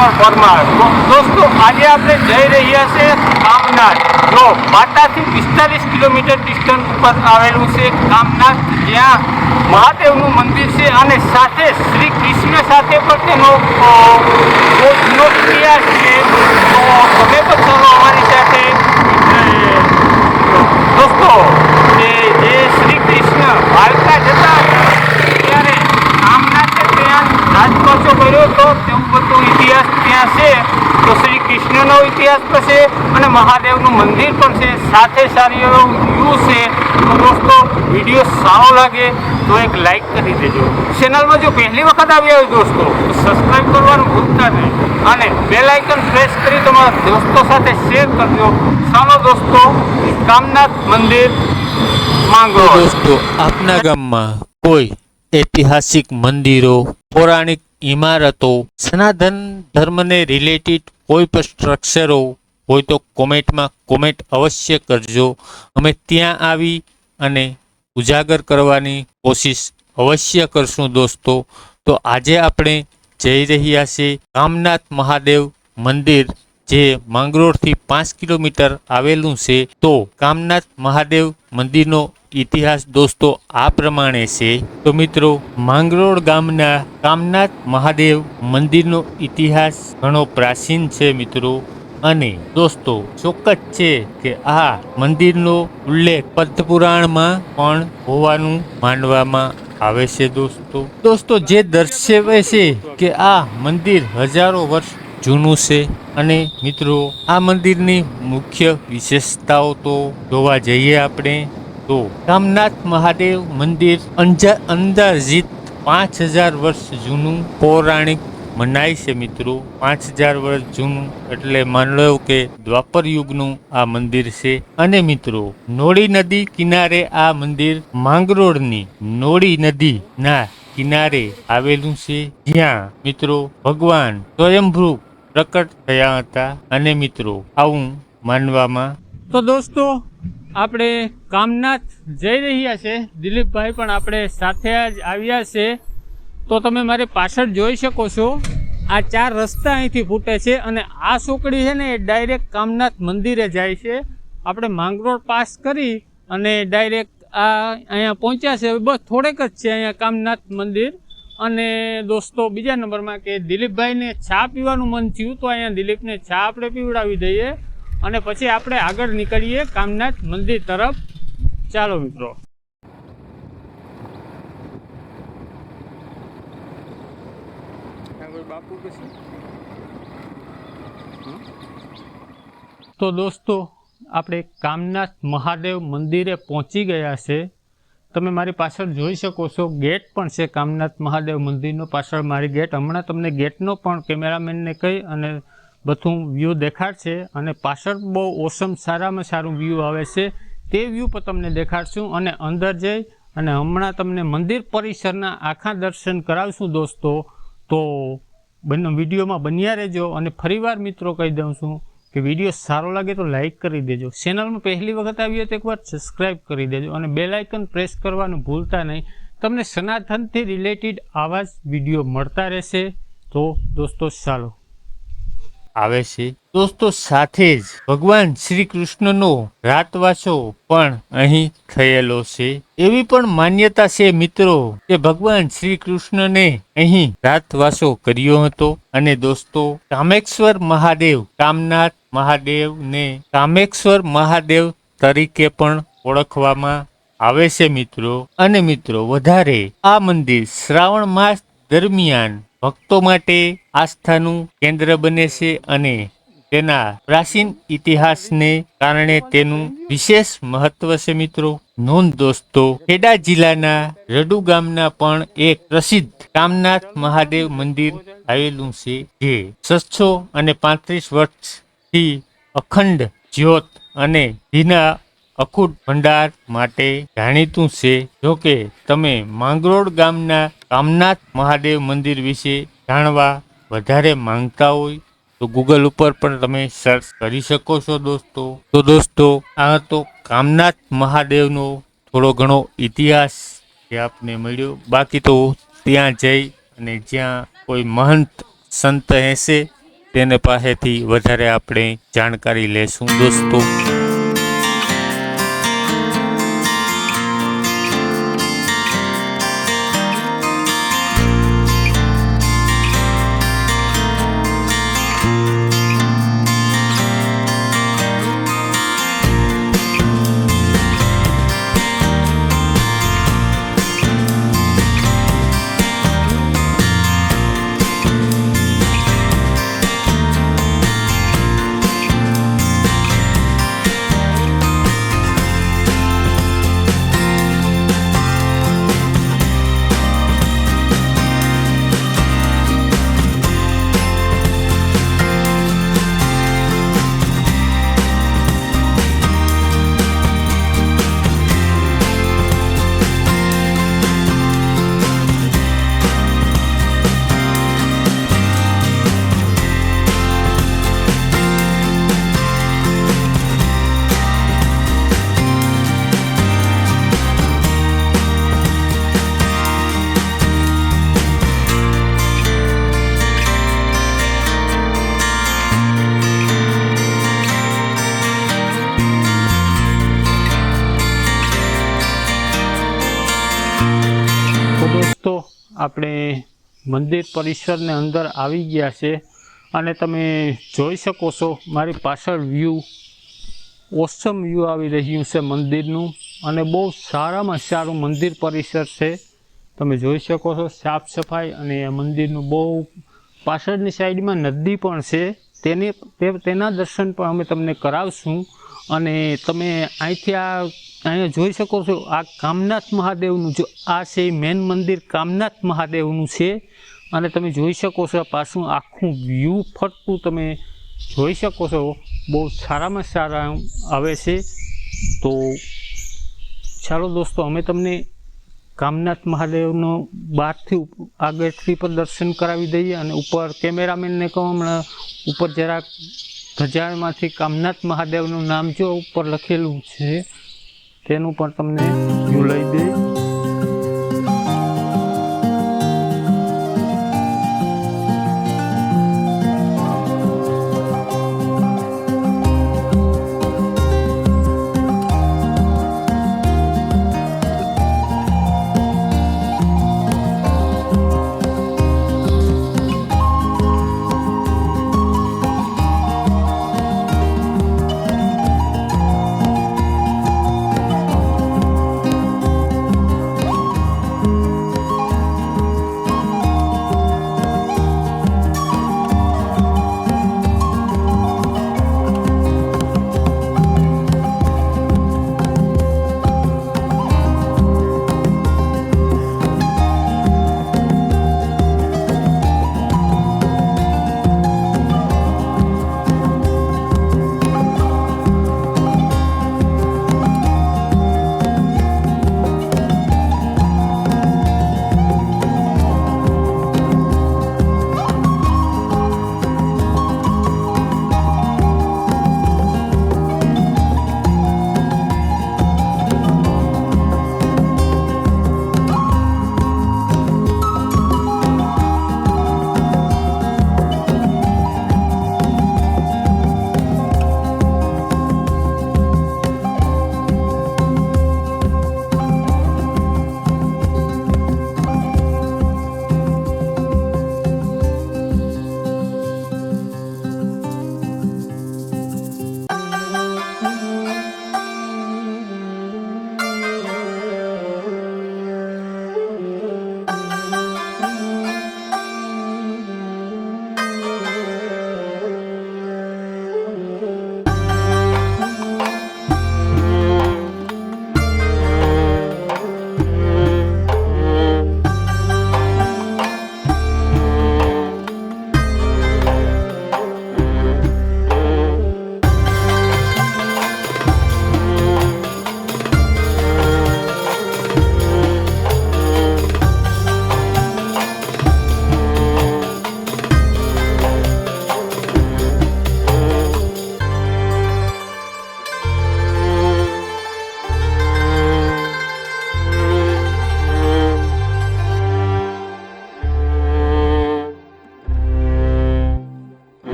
કમર પરમાર। દોસ્તો આજે આપણે જઈ રહ્યા છે કામનાથ, જો પાટાથી 45 કિલોમીટર ડિસ્ટન્સ ઉપર આવેલું છે કામનાથ, જ્યાં મહાદેવનું મંદિર છે અને સાથે શ્રી કૃષ્ણ સાથે પણ તેનો બહુ જૂનો ઇતિહાસ છે। તો તમે પણ ચાલો અમારી સાથે દોસ્તો, કે જે શ્રી કૃષ્ણ દ્વારકા જતા હતા ત્યારે કામનાથે ત્યાં રાજપાસો કર્યો હતો તેવું બધું ઇતિહાસ ત્યાં છે। તો શ્રી કૃષ્ણનો ઇતિહાસ પણ છે અને મહાદેવનું મંદિર પણ છે, સાથે સારી એવો વ્યૂ છે। તો દોસ્તો વિડીયો સારો લાગે તો એક લાઈક કરી દેજો। ચેનલમાં જો પહેલી વખત આવ્યા હોય દોસ્તો તો સબસ્ક્રાઈબ કરવાનું ભૂલતા નહીં અને બેલ આઇકન પ્રેસ કરી તમારા દોસ્તો સાથે શેર કરજો। ચાલો દોસ્તો, કામનાથ મંદિર માંગરોળ। દોસ્તો, આપના ગામમાં કોઈ ઐતિહાસિક મંદિરો, પૌરાણિક ઇમારતો, સનાતન ધર્મને રિલેટેડ કોઈ પણ સ્ટ્રક્ચરો હોય તો કોમેન્ટ અવશ્ય કરજો। અમે ત્યાં આવી અને ઉજાગર કરવાની કોશિશ અવશ્ય કરશું દોસ્તો। તો આજે આપણે જઈ રહ્યા છીએ કામનાથ મહાદેવ મંદિર, જે માંગરોળથી 5 કિલોમીટર આવેલું છે। તો કામનાથ મહાદેવ મંદિરનો ઇતિહાસ દોસ્તો આ પ્રમાણે છે। તો મિત્રો, માંગરોળ ગામના કામનાથ મહાદેવ મંદિરનો ઇતિહાસ ઘણો પ્રાચીન છે મિત્રો, અને દોસ્તો ચોક્કસ છે કે આ મંદિરનો ઉલ્લેખ પદ્મપુરાણમાં પણ હોવાનું માનવામાં આવે છે દોસ્તો જે દર્શાવે છે કે આ મંદિર હજારો વર્ષ જૂનું છે। અને મિત્રો, આ મંદિરની મુખ્ય વિશેષતાઓ તો જોવા જઈએ આપણે તો કામનાથ મહાદેવ મંદિર અંદાજિત 5000 વર્ષ જૂનું પૌરાણિક મનાય છે મિત્રો। 5000 વર્ષ જૂનું એટલે માની લો કે દ્વાપર યુગનું આ મંદિર છે। અને મિત્રો, નોળી નદી કિનારે આ મંદિર માંગરોળની નોળી નદીના કિનારે આવેલું છે, જ્યાં મિત્રો ભગવાન સ્વયંભૂ પ્રકટ થયા હતા અને મિત્રો આવું માનવામાં। તો દોસ્તો, આપણે કામનાથ જઈ રહ્યા છે, દિલીપભાઈ પણ આપણે સાથે જ આવ્યા છે। તો તમે મારી પાછળ જોઈ શકો છો, આ 4 રસ્તા અહીંથી ફૂટે છે અને આ ચોકડી છે ને એ ડાયરેક્ટ કામનાથ મંદિરે જાય છે। આપણે માંગરોળ પાસ કરી અને ડાયરેક્ટ અહીંયા પહોંચ્યા છે, બસ થોડેક જ છે અહીંયા કામનાથ મંદિર। અને દોસ્તો બીજા નંબરમાં કે દિલીપભાઈને ચા પીવાનું મન થયું તો અહીંયા દિલીપને ચા આપણે પીવડાવી દઈએ અને પછી આપણે આગળ નીકળીએ કામનાથ મંદિર તરફ। ચાલો મિત્રો। તો દોસ્તો, આપણે કામનાથ મહાદેવ મંદિરે પહોંચી ગયા છે। તમે મારી પાછળ જોઈ શકો છો, ગેટ પણ છે કામનાથ મહાદેવ મંદિરનો, પાછળ મારી ગેટ। હમણાં તમને ગેટનો પણ કેમેરામેનને કહી અને બધું વ્યૂ દેખાડશે અને પાછળ બહુ ઓસમ સારામાં સારું વ્યૂ આવે છે, તે વ્યૂ પણ તમને દેખાડશું અને અંદર જઈ અને હમણાં તમને મંદિર પરિસરના આખા દર્શન કરાવશું દોસ્તો। તો વિડીયોમાં બન્યા રહેજો અને ફરીવાર મિત્રો કહી દઉં છું કે વિડીયો સારો લાગે તો લાઈક કરી દેજો, ચેનલમાં પહેલી વખત આવી હોય તો એકવાર સબસ્ક્રાઈબ કરી દેજો અને બેલ આઇકન પ્રેસ કરવાનું ભૂલતા નહીં। તમને સનાતનથી રિલેટેડ આવા જ વિડીયો મળતા રહેશે। તો દોસ્તો ચાલો આવે છે દોસ્તો, સાથે જ ભગવાન શ્રી કૃષ્ણનો રાતવાસો પણ અહીં થયેલો છે। એવી પણ માન્યતા છે મિત્રો કે ભગવાન શ્રી કૃષ્ણને અહીં રાતવાસો કર્યો હતો। અને દોસ્તો, કામેશ્વર મહાદેવ, કામનાથ મહાદેવને કામેશ્વર મહાદેવ તરીકે પણ ઓળખવામાં આવે છે મિત્રો। અને મિત્રો, વધારે આ મંદિર શ્રાવણ માસ દરમિયાન ભક્તો માટે આસ્થાનું કેન્દ્ર બને છે અને તેના પ્રાચીન ઇતિહાસને કારણે તેનું વિશેષ મહત્વ છે મિત્રો। નોંધ દોસ્તો, ખેડા જિલ્લાના રડુ ગામના પણ એક પ્રસિદ્ધ કામનાથ મહાદેવ મંદિર આવેલું છે, જે 635 વર્ષથી અખંડ જ્યોત અને ઘીના અખૂટ ભંડાર માટે જાણીતું છે। જોકે તમે માંગરોળ ગામના કામનાથ મહાદેવ મંદિર વિશે જાણવા વધારે માંગતા હોય તો ગૂગલ ઉપર પણ તમે સર્ચ કરી શકો છો દોસ્તો। તો દોસ્તો, આ તો કામનાથ મહાદેવનો થોડો ઘણો ઇતિહાસ જે આપને મળ્યો। બાકી તો ત્યાં જઈ અને જ્યાં કોઈ મહંત સંત હશે તેને પાસેથી વધારે આપણે જાણકારી લેશું દોસ્તો. દોસ્તો આપણે મંદિર પરિસરની અંદર આવી ગયા છે અને તમે જોઈ શકો છો મારી પાછળ વ્યૂ ઓસમ વ્યૂ આવી રહ્યું છે મંદિરનું અને બહુ સારામાં સારું મંદિર પરિસર છે. તમે જોઈ શકો છો સાફ સફાઈ અને મંદિરનું બહુ પાછળની સાઈડમાં નદી પણ છે. તેના દર્શન પણ અમે તમને કરાવશું અને તમે અહીંયા જોઈ શકો છો આ કામનાથ મહાદેવનું જો આ છે મેન મંદિર કામનાથ મહાદેવનું છે અને તમે જોઈ શકો છો પાછું આખું વ્યૂ ફરતું તમે જોઈ શકો છો બહુ સારામાં સારા આવે છે. તો ચાલો દોસ્તો અમે તમને કામનાથ મહાદેવનો બહારથી આગળથી પર દર્શન કરાવી દઈએ અને ઉપર કેમેરામેનને કહો હમણાં ઉપર જરાક ધજાળમાંથી કામનાથ મહાદેવનું નામ જો ઉપર લખેલું છે તેનું પણ તમને વ્યૂ લઈ દે.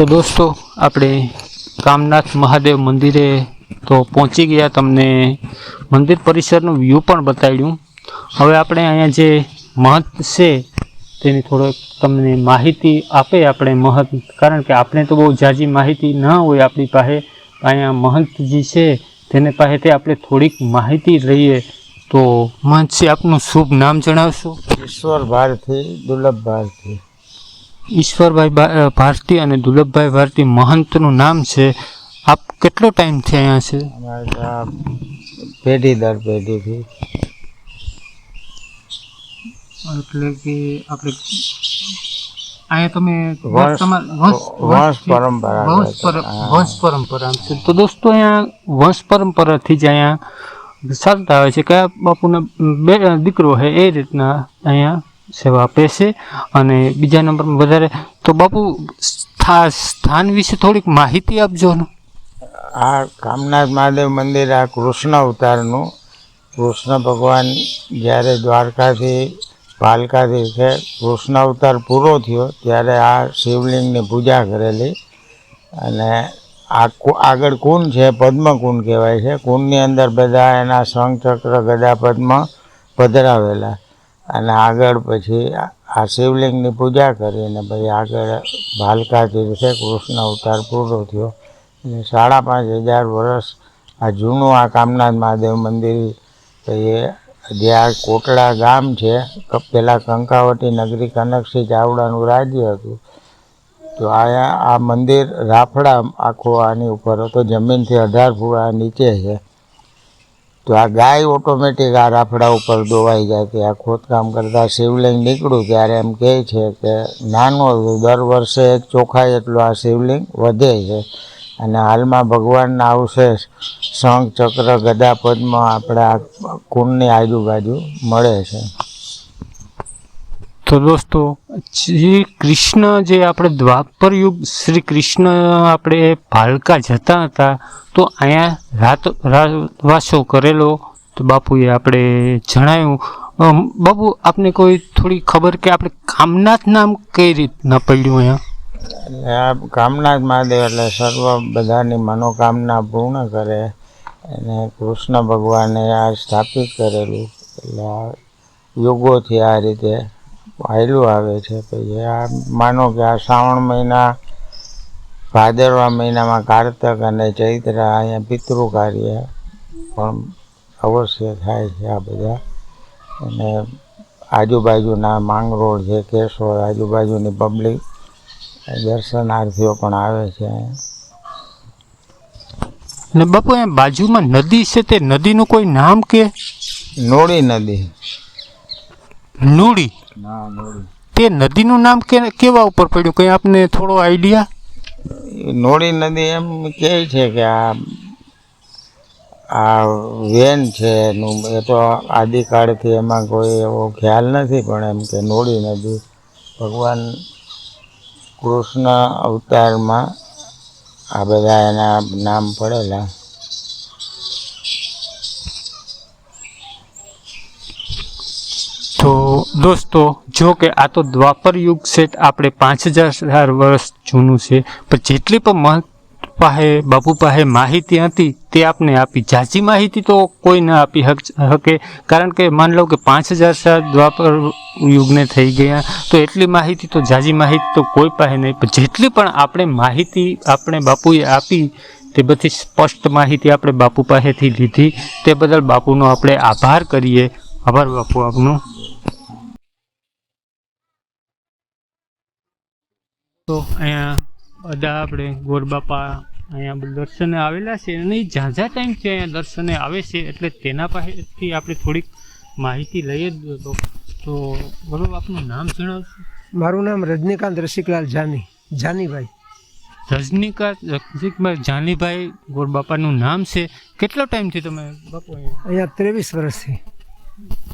તો દોસ્તો આપણે કામનાથ મહાદેવ મંદિરે તો પહોંચી ગયા, તમને મંદિર પરિસરનું વ્યૂ પણ બતાવ્યું. હવે આપણે અહીંયા જે મહંત છે તેની થોડોક તમને માહિતી આપે આપણે મહંત, કારણ કે આપણે તો બહુ ઝાઝી માહિતી ન હોય આપણી પાસે. અહીંયા મહંતજી છે તેને પાસેથી આપણે થોડીક માહિતી લઈએ. તો મહંતજી આપનું શુભ નામ જણાવશો? ઈશ્વર ભારતી, દુર્લભ ભારતી. ઈશ્વરભાઈ ભારતી અને દુર્લભભાઈ ભારતી મહંતનું નામ છે. આપ કેટલો ટાઈમથી અહીંયા છે? અમારે ત્યાં પેઢી દર પેઢીથી. એટલે કે આપણે અહીંયા તમે વંશ પરંપરા. વંશ પરંપરા છે. તો દોસ્તો અહીંયા વંશ પરંપરાથી જ અહીંયા ચાલતા આવે છે. કયા બાપુના બે દીકરો છે એ રીતના અહીંયા સેવા આપે છે. અને બીજા નંબરમાં વધારે તો બાપુ સ્થાન વિશે થોડીક માહિતી આપજો ને. આ કામનાથ મહાદેવ મંદિર આ કૃષ્ણ અવતારનું, કૃષ્ણ ભગવાન જ્યારે દ્વારકાથી ભાલકાથી કૃષ્ણ અવતાર પૂરો થયો ત્યારે આ શિવલિંગની પૂજા કરેલી. અને આ આગળ કુંડ છે, પદ્મકુંડ કહેવાય છે. કુંડની અંદર બધા એના શંખ ચક્ર ગદા પદ્મ પધરાવેલા. અને આગળ પછી આ શિવલિંગની પૂજા કરીને પછી આગળ ભાલકાથી છે કૃષ્ણ અવતાર પૂરો થયો. અને 5,500 વર્ષ આ જૂનું આ કામનાથ મહાદેવ મંદિર. એ જે આ કોટડા ગામ છે, પહેલાં કંકાવટી નગરી કનકસિંહ ચાવડાનું રાજ્ય હતું. તો આ મંદિર રાફડા આખો આની ઉપર હતો, જમીનથી 18 ફૂટ નીચે છે. તો આ ગાય ઓટોમેટિક આ રાફડા ઉપર દોવાઈ જતી. આ ખોદકામ કરતાં શિવલિંગ નીકળ્યું ત્યારે એમ કહે છે કે નાનું હતું, દર વર્ષે 1 ચોખાઈ એટલું આ શિવલિંગ વધે છે. અને હાલમાં ભગવાનના અવશેષ શંખ ચક્ર ગદા પદ્મ આપણે આ કુંડની આજુબાજુ મળે છે. તો દોસ્તો શ્રી કૃષ્ણ જે આપણે દ્વાપર યુગ શ્રી કૃષ્ણ આપણે ભાલકા જતા હતા તો અહીંયા રાતવાસો કરેલો. તો બાપુએ આપણે જણાવ્યું. બાપુ આપને કોઈ થોડી ખબર કે આપણે કામનાથ નામ કઈ રીતના પડ્યું અહીંયા? આ કામનાથ મહાદેવ એટલે સર્વ બધાની મનોકામના પૂર્ણ કરે અને કૃષ્ણ ભગવાને આ સ્થાપિત કરેલું. એટલે આ યુગોથી આ રીતે હાલ્યું આવે છે. પછી આ માનો કે આ શ્રાવણ મહિના, ભાદરવા મહિનામાં કારતક અને ચૈત્ર અહીંયા પિતૃ કાર્ય પણ અવશ્ય થાય છે આ બધા. અને આજુબાજુના માંગરોળ છે, કેશોદ, આજુબાજુની પબ્લિક દર્શનાર્થીઓ પણ આવે છે. ને બાપુ અહીંયા બાજુમાં નદી છે, તે નદીનું કોઈ નામ કે? નોળી નદી. નોળી? તે નદીનું નામ કેવા ઉપર પડ્યું, કઈ આપને થોડો આઈડિયા? નોળી નદી એમ કહે છે કે આ વેન છે એનું, એ તો આદિકાળથી એમાં કોઈ એવો ખ્યાલ નથી, પણ એમ કે નોળી નદી ભગવાન કૃષ્ણ અવતારમાં આ બધા એના નામ પડેલા. તો દોસ્તો જો કે આ તો દ્વાપર યુગ છે, આપણે 5,000 વર્ષ જૂનું છે. પણ જેટલી પણ મહંત પાસે બાપુ પાસે માહિતી હતી તે આપને આપી. ઝાઝી માહિતી તો કોઈ ના આપી શકે, કારણ કે માન લો કે 5,000 સાલ દ્વાપર યુગને થઈ ગયા, તો એટલી માહિતી તો ઝાઝી માહિતી તો કોઈ પાસે નહીં. પણ જેટલી પણ આપણે માહિતી આપણે બાપુએ આપી તે બધી સ્પષ્ટ માહિતી આપણે બાપુ પાસેથી લીધી. તે બદલ બાપુનો આપણે આભાર કરીએ. આભાર બાપુ આપનો. તો અહીંયા બધા આપણે ગોરબાપા અહીંયા દર્શને આવેલા છે અને એ ઝાઝા ટાઈમથી અહીંયા દર્શને આવે છે, એટલે તેના પાસેથી આપણે થોડીક માહિતી લઈએ જ. તો બરોબર, આપનું નામ જણાવશો? મારું નામ રજનીકાંત રસિકલાલ જાનીભાઈ. રજનીકાંત જાનીભાઈ ગોરબાપાનું નામ છે. કેટલો ટાઈમથી તમે બાપુ અહીંયા 23 વર્ષથી?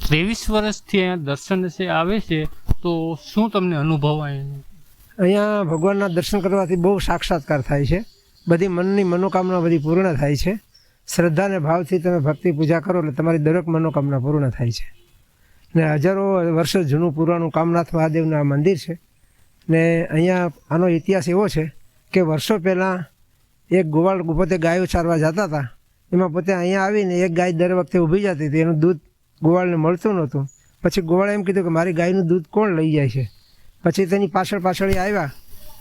23 વર્ષથી અહીંયા દર્શન છે આવે છે. તો શું તમને અનુભવ અહીંયા ભગવાનના દર્શન કરવાથી બહુ સાક્ષાત્કાર થાય છે. બધી મનની મનોકામના બધી પૂર્ણ થાય છે. શ્રદ્ધા અને ભાવથી તમે ભક્તિ પૂજા કરો એટલે તમારી દરેક મનોકામના પૂર્ણ થાય છે. ને હજારો વર્ષો જૂનું પુરાણું કામનાથ મહાદેવનું આ મંદિર છે. ને અહીંયા આનો ઇતિહાસ એવો છે કે વર્ષો પહેલાં એક ગોવાળ પોતે ગાયો ચારવા જતા હતા, એમાં પોતે અહીંયા આવીને એક ગાય દર વખતે ઊભી જતી હતી, એનું દૂધ ગોવાળને મળતું નહોતું. પછી ગોવાળે એમ કીધું કે મારી ગાયનું દૂધ કોણ લઈ જાય છે. પછી તેની પાછળ આવ્યા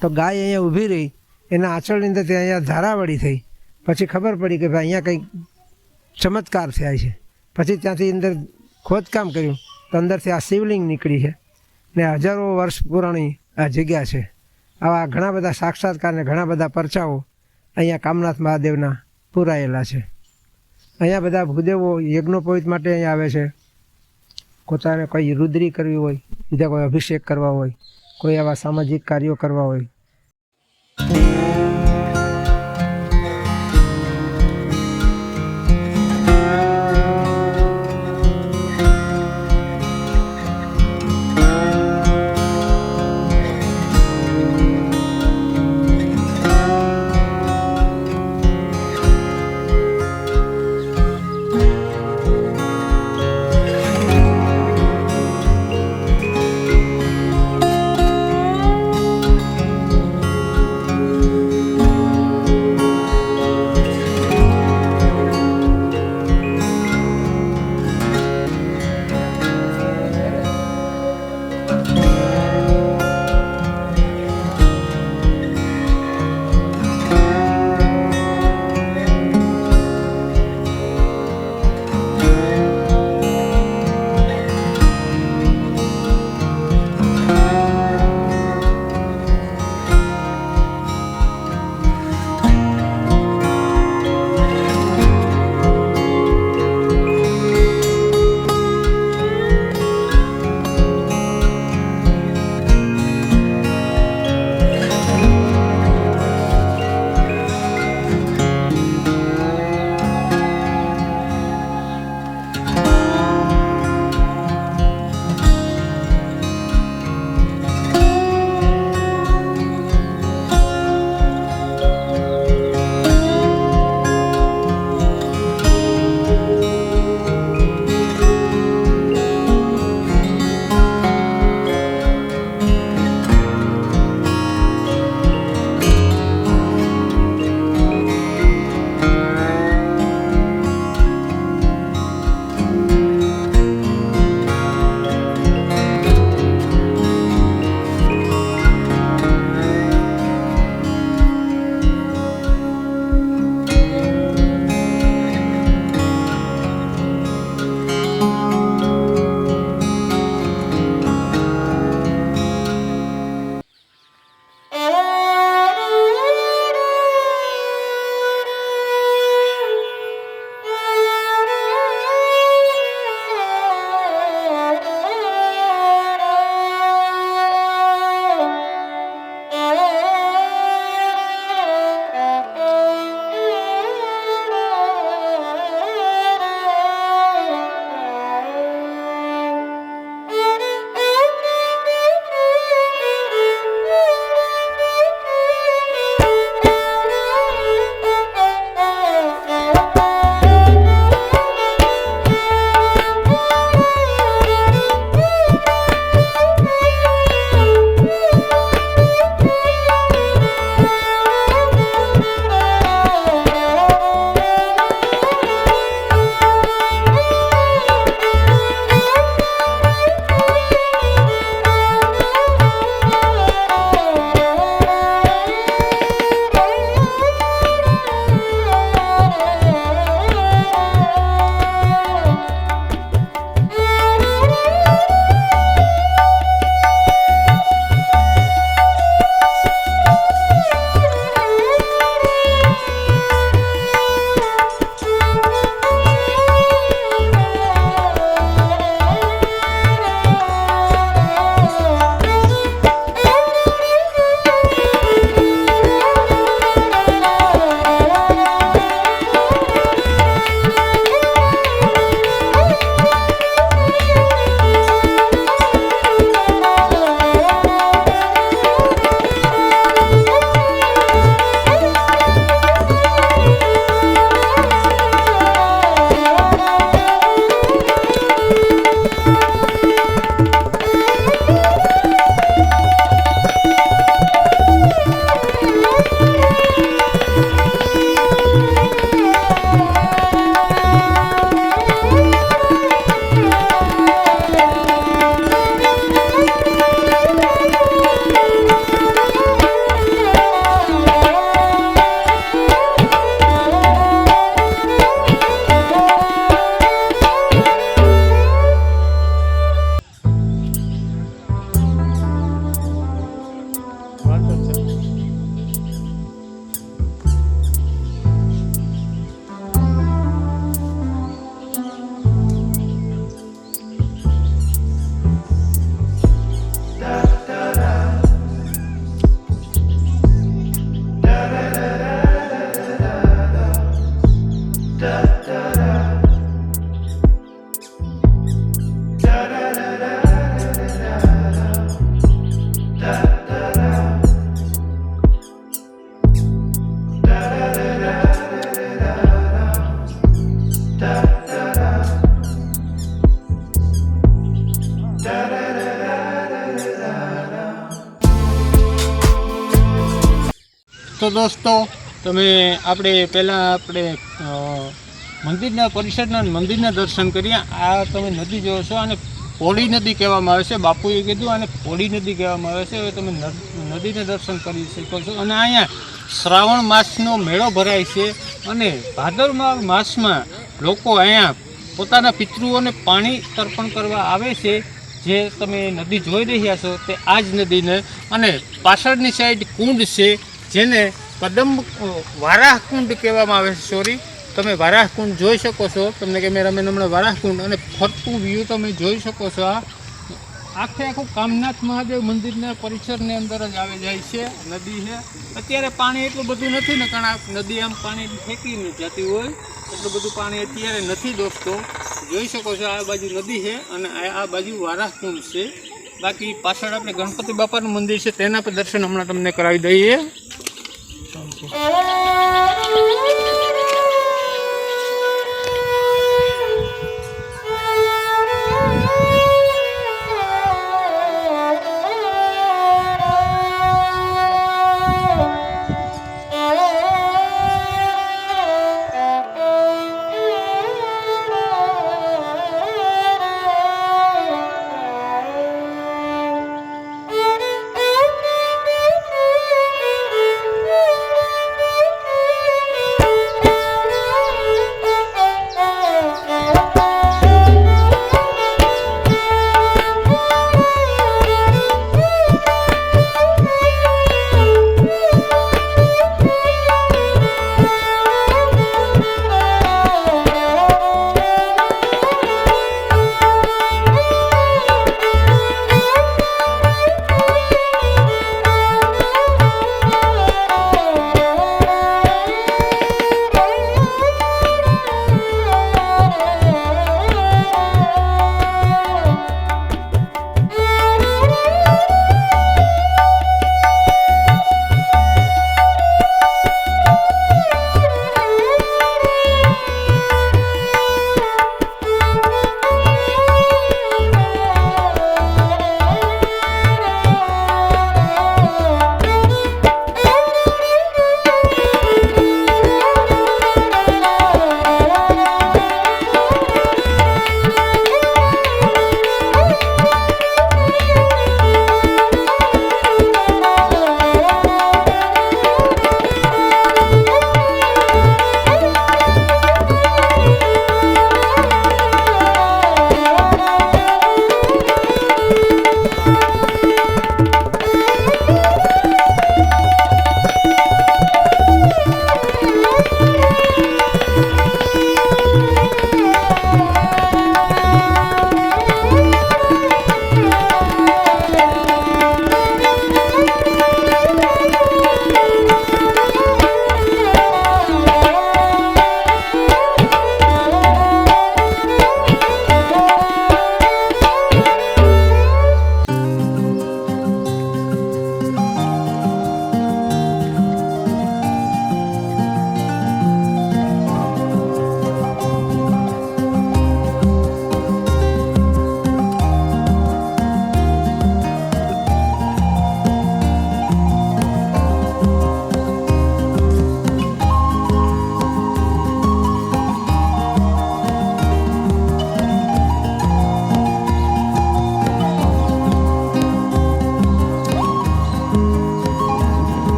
તો ગાય અહીંયા ઊભી રહી, એના આંચળની અંદર તે અહીંયા ધારાવળી થઈ. પછી ખબર પડી કે ભાઈ અહીંયા કંઈક ચમત્કાર થયા છે. પછી ત્યાંથી અંદર ખોદકામ કર્યું તો અંદરથી આ શિવલિંગ નીકળી છે ને હજારો વર્ષ પુરાણી આ જગ્યા છે. આવા ઘણા બધા સાક્ષાત્કાર ને ઘણા બધા પરચાઓ અહીંયા કામનાથ મહાદેવના પુરાયેલા છે. અહીંયા બધા ભૂદેવો યજ્ઞોપવિત માટે અહીંયા આવે છે. પોતાને કોઈ રુદ્રી કરવી હોય, બીજા કોઈ અભિષેક કરવા હોય, કોઈ આવા સામાજિક કાર્યો કરવા હોય. તો દોસ્તો તમે આપણે મંદિરના પરિસરના મંદિરના દર્શન કર્યા. આ તમે નદી જોવો છો અને પોળી નદી કહેવામાં આવે છે. બાપુએ કીધું અને પોળી નદી કહેવામાં આવે છે. હવે તમે નદીને દર્શન કરી શકો છો. અને અહીંયા શ્રાવણ માસનો મેળો ભરાય છે અને ભાદરવા માસમાં લોકો અહીંયા પોતાના પિતૃઓને પાણી તર્પણ કરવા આવે છે. જે તમે નદી જોઈ રહ્યા છો તે આ જ નદીને, અને પાછળની સાઈડ કુંડ છે જેને વારાહ કુંડ કહેવામાં આવે છે. સોરી, તમે વારાહ કુંડ જોઈ શકો છો. તમને કેમેરામેન હમણાં વારાહ કુંડ અને ફરતું વ્યૂ તમે જોઈ શકો છો. આ આખું કામનાથ મહાદેવ મંદિરના પરિસરની અંદર જ આવી જાય છે નદી છે. અત્યારે પાણી એટલું બધું નથી ને, કારણ આ નદી આમ પાણી ફેંકીને જતી હોય એટલું બધું પાણી અત્યારે નથી દોસ્તો. જોઈ શકો છો આ બાજુ નદી છે અને આ બાજુ વારાહ કુંડ છે. બાકી પાછળ આપણે ગણપતિ બાપાનું મંદિર છે તેના પર દર્શન હમણાં તમને કરાવી દઈએ.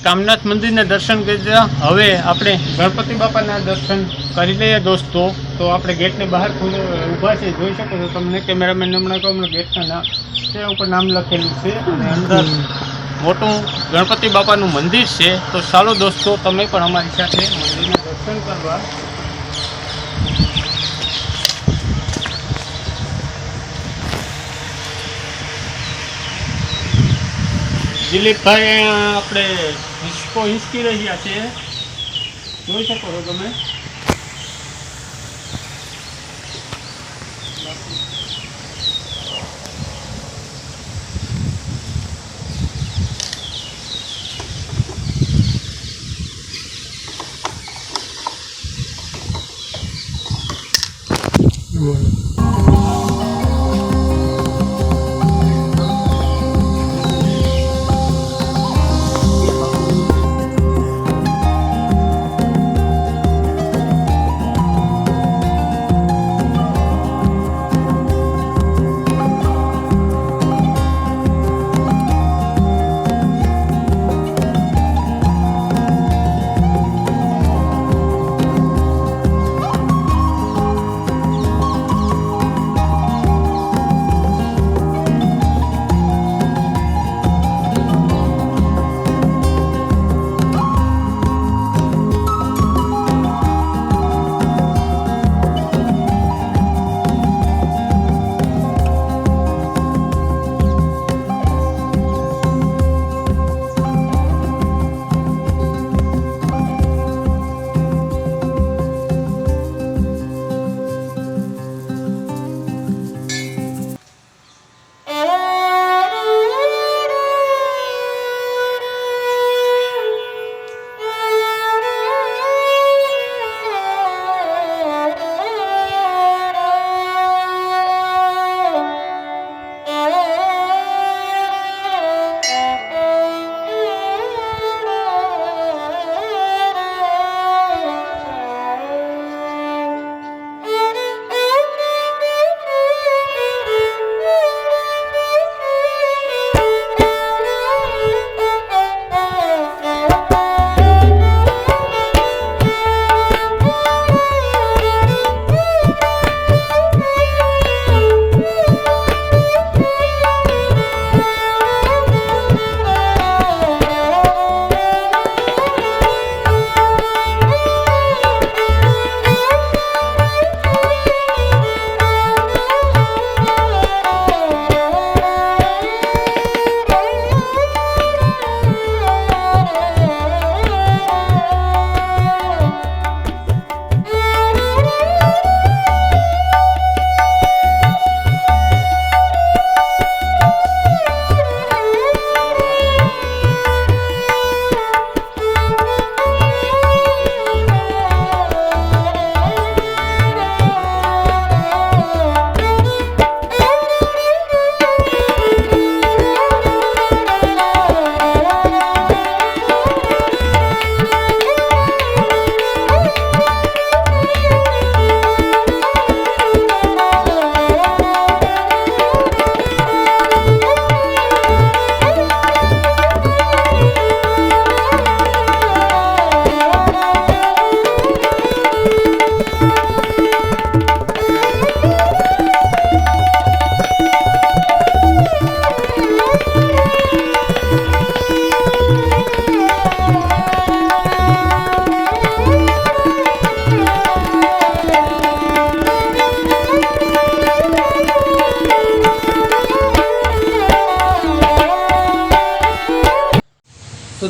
કામનાથ મંદિરના દર્શન કર્યા. હવે આપણે ગણપતિ બાપાના દર્શન કરી લઈએ દોસ્તો. તો આપણે ગેટની બહાર ઊભા છે, જોઈ શકો છો. તમને કેમેરામેન હમણાં કહું, ગેટના નામ તે ઉપર નામ લખેલું છે અને અંદર મોટું ગણપતિ બાપાનું મંદિર છે. તો ચાલો દોસ્તો, તમે પણ અમારી સાથે મંદિરના દર્શન કરવા. દિલીપભાઈ આપણે હિંચકી રહ્યા છે, જોઈ શકો છો તમે.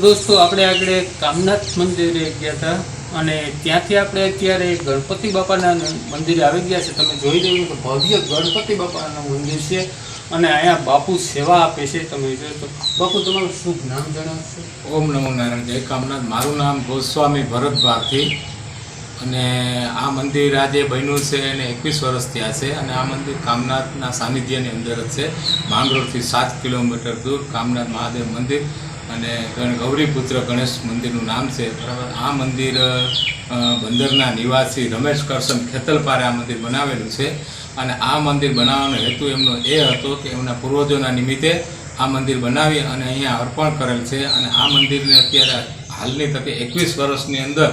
દોસ્તો આપણે આગળ કામનાથ મંદિરે ગયા હતા અને ત્યાંથી આપણે અત્યારે ગણપતિ બાપાના મંદિરે આવી ગયા છે. તમે જોઈ રહ્યું કે ભવ્ય ગણપતિ બાપાનું મંદિર છે અને અહીંયા બાપુ સેવા આપે છે. તમે જોયું તો બાપુ તમારું શુભ નામ જણાવશો? ઓમ નમો નારાયણ. જય કામનાથ. મારું નામ ગોસ્વામી ભરત ભારતી અને આ મંદિર આજે બન્યું છે અને 21 વર્ષ થયા છે અને આ મંદિર કામનાથના સાનિધ્યની અંદર જ છે. માંગરોળથી 7 કિલોમીટર દૂર કામનાથ મહાદેવ મંદિર અને ગૌરીપુત્ર ગણેશ મંદિરનું નામ છે. બરાબર. આ મંદિર બંદરના નિવાસી રમેશ કરશન ખેતલપારે આ મંદિર બનાવેલું છે અને આ મંદિર બનાવવાનો હેતુ એમનો એ હતો કે એમના પૂર્વજોના નિમિત્તે આ મંદિર બનાવી અને અહીંયા અર્પણ કરેલ છે અને આ મંદિરને અત્યારે હાલની તકે 21 વર્ષની અંદર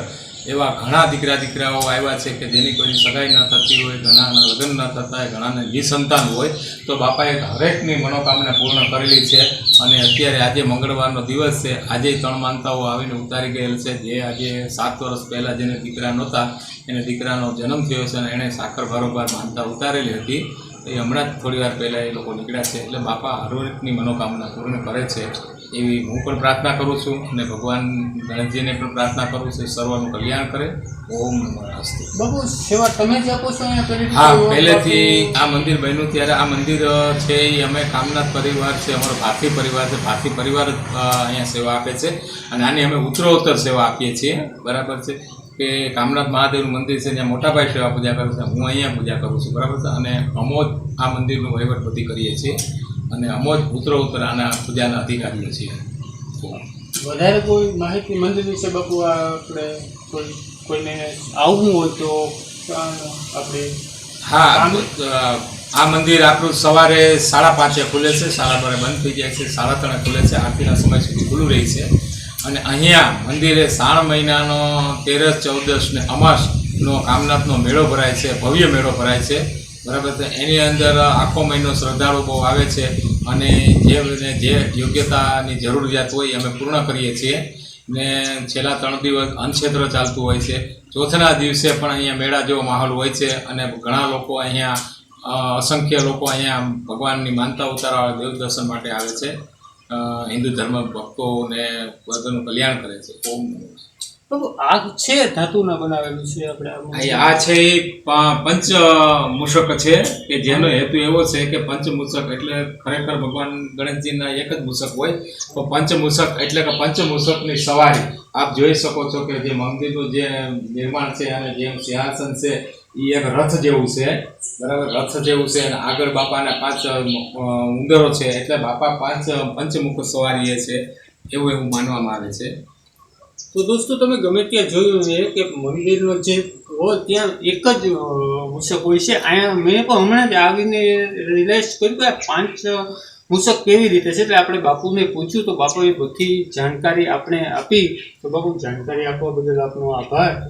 એવા ઘણા દીકરાઓ આવ્યા છે કે જેની કોઈની સગાઈ ન થતી હોય, ઘણાના લગ્ન ન થતા હોય, ઘણાને નિસંતાન હોય, તો બાપાએ હરેકની મનોકામના પૂર્ણ કરેલી છે. અને અત્યારે આજે મંગળવારનો દિવસ છે. આજે 3 માનતાઓ આવીને ઉતારી ગયેલ છે. જે આજે 7 વર્ષ પહેલાં જેને દીકરા નહોતા એને દીકરાનો જન્મ થયો છે અને એણે સાકર બારોબાર માનતા ઉતારેલી હતી. એ હમણાં જ થોડી વાર પહેલાં એ લોકો નીકળ્યા છે. એટલે બાપા હરેકની મનોકામના પૂર્ણ કરે છે એવી હું પણ પ્રાર્થના કરું છું અને ભગવાન ગણેશજીને પણ પ્રાર્થના કરું છું સર્વનું કલ્યાણ કરે. ઓમ નમઃ અસ્તુ. બાપુ સેવા તમે જ આપો છો અહીંયા પહેલેથી? હા, પહેલેથી આ મંદિર બન્યું ત્યારે આ મંદિર છે એ અમે કામનાથ પરિવાર છે, અમારો ભારતી પરિવાર છે. ભારતી પરિવાર જ અહીંયા સેવા આપે છે અને આની અમે ઉત્તરોત્તર સેવા આપીએ છીએ. બરાબર છે કે કામનાથ મહાદેવનું મંદિર છે ત્યાં મોટાભાઈ સેવા પૂજા કરે છે, હું અહીંયા પૂજા કરું છું. બરાબર છે. અને અમો જ આ મંદિરનું વહીવટ બધી કરીએ છીએ અને અમો જ ઉત્તરોત્તર આના પૂજાના અધિકારીઓ છીએ. વધારે કોઈ માહિતી મંદિર વિશે બાપુ આપણે કોઈને આવવું હોય તો આપણે? હા, આ મંદિર આપણું સવારે 5:30 ખુલે છે, 12:30 બંધ થઈ જાય છે, 3:30 ખુલે છે, આરતીના સમય સુધી ખુલ્લું રહે છે. અને અહીંયા મંદિરે શ્રાવણ મહિનાનો 13, 14 ને અમાસનો કામનાથનો મેળો ભરાય છે, ભવ્ય મેળો ભરાય છે. બરાબર છે. એની અંદર આખો મહિનો શ્રદ્ધાળુ બહુ આવે છે અને જે યોગ્યતાની જરૂરિયાત હોય અમે પૂર્ણ કરીએ છીએ. ને છેલ્લા 3 દિવસ અન્નક્ષેત્ર ચાલતું હોય છે. ચોથના દિવસે પણ અહીંયા મેળા જેવો માહોલ હોય છે અને ઘણા લોકો અહીંયા અસંખ્ય લોકો અહીંયા ભગવાનની માનતા ઉતારવા દેવ દર્શન માટે આવે છે. હિન્દુ ધર્મ ભક્તોને બધાનું કલ્યાણ કરે છે. ઓમ નમઃ. બાપુ આ છે ધાતુના બનાવેલું છે આપણે? આ છે એ પંચ મૂષક છે કે જેનો હેતુ એવો છે કે પંચ મૂષક એટલે ખરેખર ભગવાન ગણેશજીના એક જ મૂષક હોય તો પંચ મૂષક એટલે કે પંચ મૂષકની સવારી આપ જોઈ શકો છો કે જે મંદિરનું જે નિર્માણ છે અને જે સિંહાસન છે એ એક રથ જેવું છે. બરાબર. રથ જેવું છે અને આગળ બાપાના 5 ઉંદરો છે એટલે બાપા પંચમુખ સવારી છે એવું માનવામાં આવે છે. તો દોસ્તો તમે ગમે ત્યાં જોયું છે કે મંદિરનો જે હોય ત્યાં એક જ મૂષક હોય છે. અહીંયા મેં પણ હમણાં જ આવીને રિયલાઇઝ કર્યું કે આ 5 મૂષક કેવી રીતે છે. એટલે આપણે બાપુને પૂછ્યું તો બાપુએ બધી જાણકારી આપણે આપી. તો બાપુ જાણકારી આપવા બદલ આપનો આભાર.